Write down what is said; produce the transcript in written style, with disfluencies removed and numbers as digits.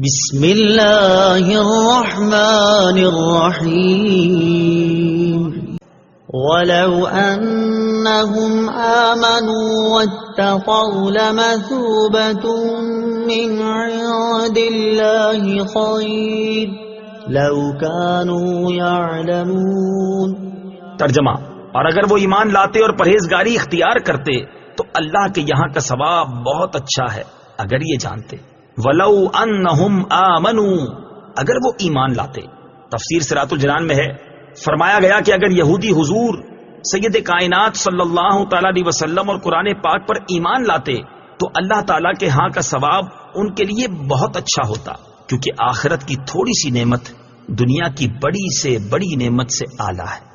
بسم اللہ الرحمن الرحیم وَلَوْ أَنَّهُمْ آمَنُوا وَاتَّقَوْا لَمَثُوبَةٌ مِّنْ عِندِ اللَّهِ خَيْرٌ لَوْ كَانُوا يَعْلَمُونَ۔ ترجمہ: اور اگر وہ ایمان لاتے اور پرہیزگاری اختیار کرتے تو اللہ کے یہاں کا ثواب بہت اچھا ہے اگر یہ جانتے۔ وَلَوْ أَنَّهُمْ آمَنُوا، اگر وہ ایمان لاتے۔ تفسیر صراط الجنان میں ہے، فرمایا گیا کہ اگر یہودی حضور سید کائنات صلی اللہ تعالی علیہ وسلم اور قرآن پاک پر ایمان لاتے تو اللہ تعالیٰ کے ہاں کا ثواب ان کے لیے بہت اچھا ہوتا، کیونکہ آخرت کی تھوڑی سی نعمت دنیا کی بڑی سے بڑی نعمت سے اعلیٰ ہے۔